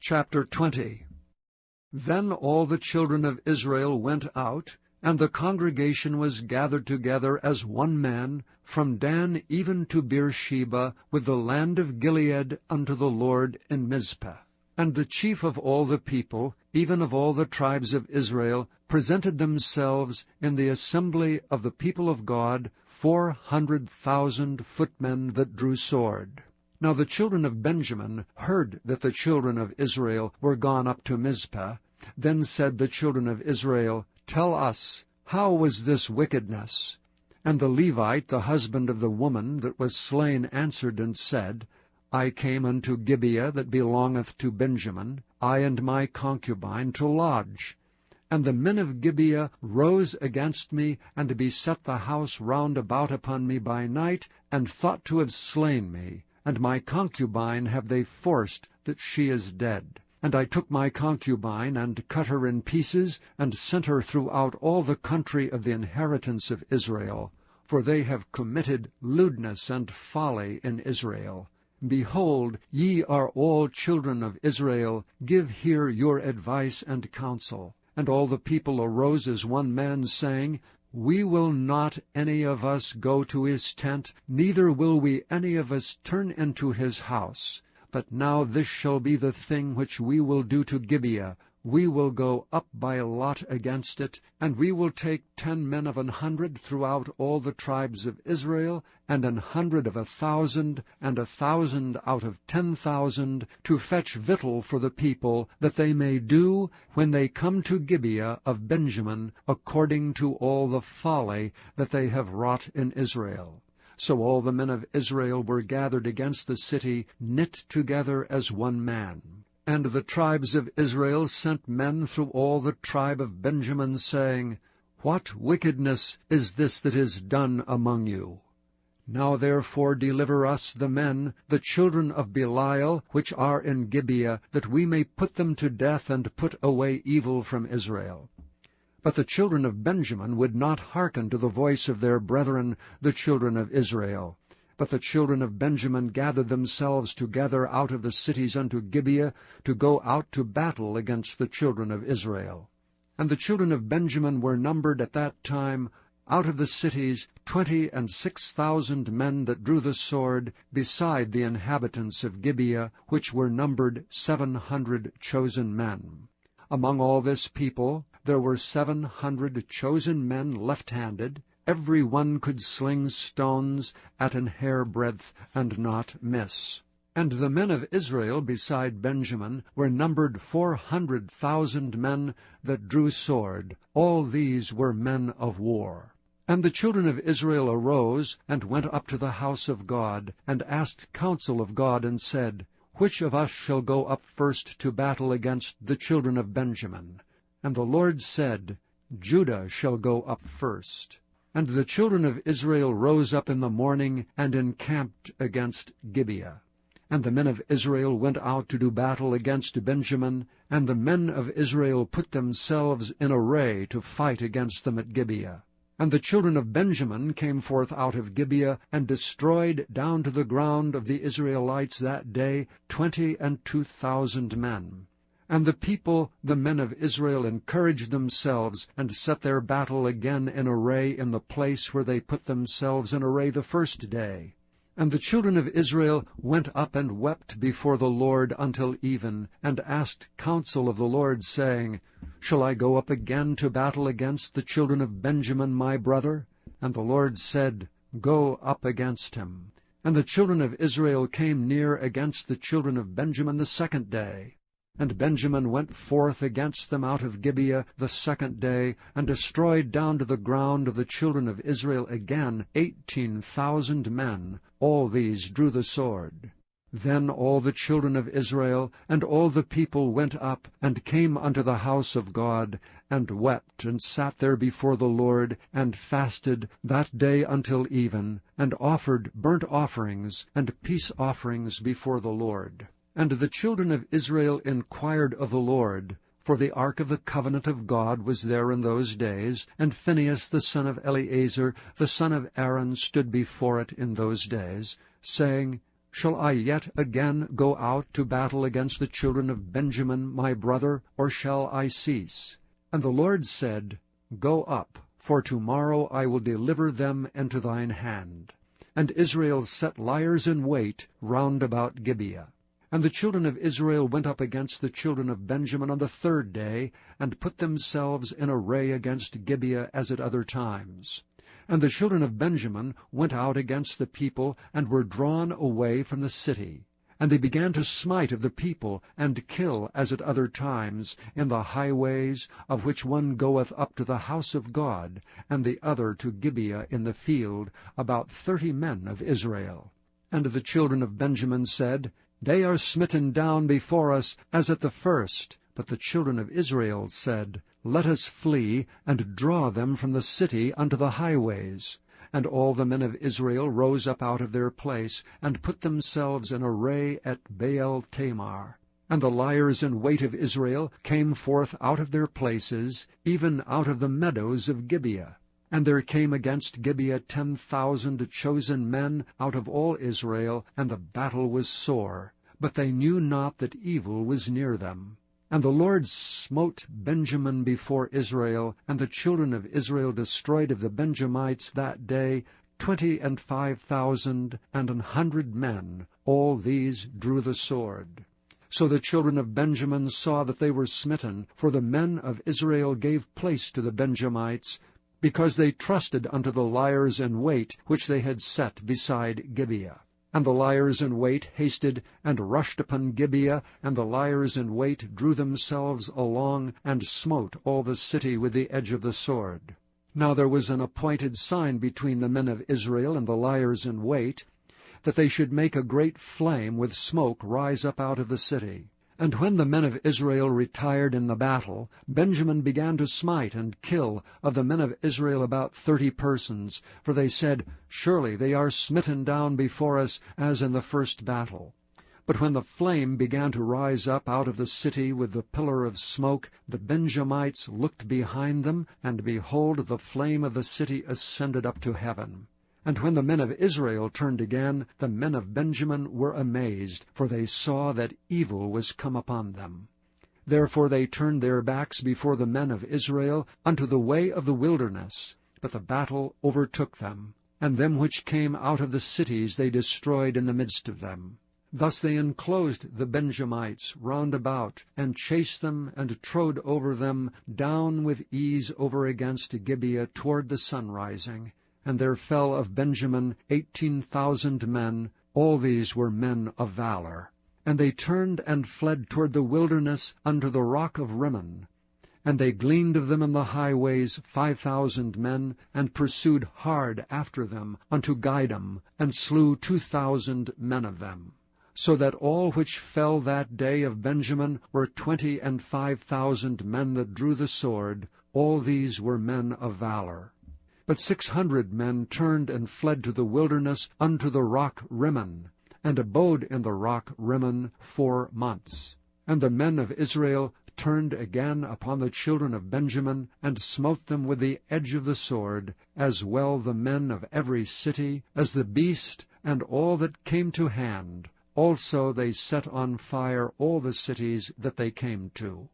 Chapter 20. Then all the children of Israel went out, and the congregation was gathered together as one man, from Dan even to Beersheba, with the land of Gilead, unto the Lord in Mizpah. And the chief of all the people, even of all the tribes of Israel, presented themselves in the assembly of the people of God, 400,000 footmen that drew sword. Now the children of Benjamin heard that the children of Israel were gone up to Mizpah. Then said the children of Israel, Tell us, how was this wickedness? And the Levite, the husband of the woman that was slain, answered and said, I came unto Gibeah that belongeth to Benjamin, I and my concubine, to lodge. And the men of Gibeah rose against me, and beset the house round about upon me by night, and thought to have slain me. And my concubine have they forced, that she is dead. And I took my concubine, and cut her in pieces, and sent her throughout all the country of the inheritance of Israel. For they have committed lewdness and folly in Israel. Behold, ye are all children of Israel, give here your advice and counsel. And all the people arose as one man, saying, We will not any of us go to his tent, neither will we any of us turn into his house. But now this shall be the thing which we will do to Gibeah. We will go up by lot against it, and we will take 10 men of 100 throughout all the tribes of Israel, and 100 of 1,000, and 1,000 out of 10,000, to fetch victual for the people, that they may do, when they come to Gibeah of Benjamin, according to all the folly that they have wrought in Israel. So all the men of Israel were gathered against the city, knit together as one man. And the tribes of Israel sent men through all the tribe of Benjamin, saying, What wickedness is this that is done among you? Now therefore deliver us the men, the children of Belial, which are in Gibeah, that we may put them to death, and put away evil from Israel. But the children of Benjamin would not hearken to the voice of their brethren, the children of Israel. But the children of Benjamin gathered themselves together out of the cities unto Gibeah, to go out to battle against the children of Israel. And the children of Benjamin were numbered at that time, out of the cities, 26,000 men that drew the sword, beside the inhabitants of Gibeah, which were numbered 700 chosen men. Among all this people there were 700 chosen men left-handed. Every one could sling stones at an hairbreadth, and not miss. And the men of Israel beside Benjamin were numbered 400,000 men that drew sword. All these were men of war. And the children of Israel arose, and went up to the house of God, and asked counsel of God, and said, Which of us shall go up first to battle against the children of Benjamin? And the Lord said, Judah shall go up first. And the children of Israel rose up in the morning, and encamped against Gibeah. And the men of Israel went out to do battle against Benjamin, and the men of Israel put themselves in array to fight against them at Gibeah. And the children of Benjamin came forth out of Gibeah, and destroyed down to the ground of the Israelites that day 22,000 men. And the people, the men of Israel, encouraged themselves, and set their battle again in array in the place where they put themselves in array the first day. And the children of Israel went up and wept before the Lord until even, and asked counsel of the Lord, saying, Shall I go up again to battle against the children of Benjamin my brother? And the Lord said, Go up against him. And the children of Israel came near against the children of Benjamin the second day. And Benjamin went forth against them out of Gibeah the second day, and destroyed down to the ground of the children of Israel again 18,000 men. All these drew the sword. Then all the children of Israel and all the people went up, and came unto the house of God, and wept, and sat there before the Lord, and fasted that day until even, and offered burnt offerings and peace offerings before the Lord. And the children of Israel inquired of the Lord, for the ark of the covenant of God was there in those days, and Phinehas the son of Eleazar, the son of Aaron, stood before it in those days, saying, Shall I yet again go out to battle against the children of Benjamin my brother, or shall I cease? And the Lord said, Go up, for tomorrow I will deliver them into thine hand. And Israel set liers in wait round about Gibeah. And the children of Israel went up against the children of Benjamin on the third day, and put themselves in array against Gibeah as at other times. And the children of Benjamin went out against the people, and were drawn away from the city. And they began to smite of the people, and kill as at other times, in the highways, of which one goeth up to the house of God, and the other to Gibeah in the field, about 30 men of Israel. And the children of Benjamin said, They are smitten down before us as at the first. But the children of Israel said, Let us flee, and draw them from the city unto the highways. And all the men of Israel rose up out of their place, and put themselves in array at Baal-Tamar. And the liers in wait of Israel came forth out of their places, even out of the meadows of Gibeah. And there came against Gibeah 10,000 chosen men out of all Israel, and the battle was sore. But they knew not that evil was near them. And the Lord smote Benjamin before Israel, and the children of Israel destroyed of the Benjamites that day 25,000 and 100 men. All these drew the sword. So the children of Benjamin saw that they were smitten, for the men of Israel gave place to the Benjamites, because they trusted unto the liers in wait which they had set beside Gibeah. And the liers in wait hasted and rushed upon Gibeah, and the liers in wait drew themselves along, and smote all the city with the edge of the sword. Now there was an appointed sign between the men of Israel and the liers in wait, that they should make a great flame with smoke rise up out of the city. And when the men of Israel retired in the battle, Benjamin began to smite and kill of the men of Israel about 30 persons, for they said, Surely they are smitten down before us, as in the first battle. But when the flame began to rise up out of the city with the pillar of smoke, the Benjamites looked behind them, and behold, the flame of the city ascended up to heaven. And when the men of Israel turned again, the men of Benjamin were amazed, for they saw that evil was come upon them. Therefore they turned their backs before the men of Israel unto the way of the wilderness. But the battle overtook them, and them which came out of the cities they destroyed in the midst of them. Thus they enclosed the Benjamites round about, and chased them, and trode over them down with ease over against Gibeah toward the sunrising. And there fell of Benjamin 18,000 men. All these were men of valor. And they turned and fled toward the wilderness unto the rock of Rimmon. And they gleaned of them in the highways 5,000 men, and pursued hard after them unto Gidom, and slew 2,000 men of them. So that all which fell that day of Benjamin were 25,000 men that drew the sword. All these were men of valor. But 600 men turned and fled to the wilderness unto the rock Rimmon, and abode in the rock Rimmon 4 months. And the men of Israel turned again upon the children of Benjamin, and smote them with the edge of the sword, as well the men of every city, as the beast, and all that came to hand. Also they set on fire all the cities that they came to.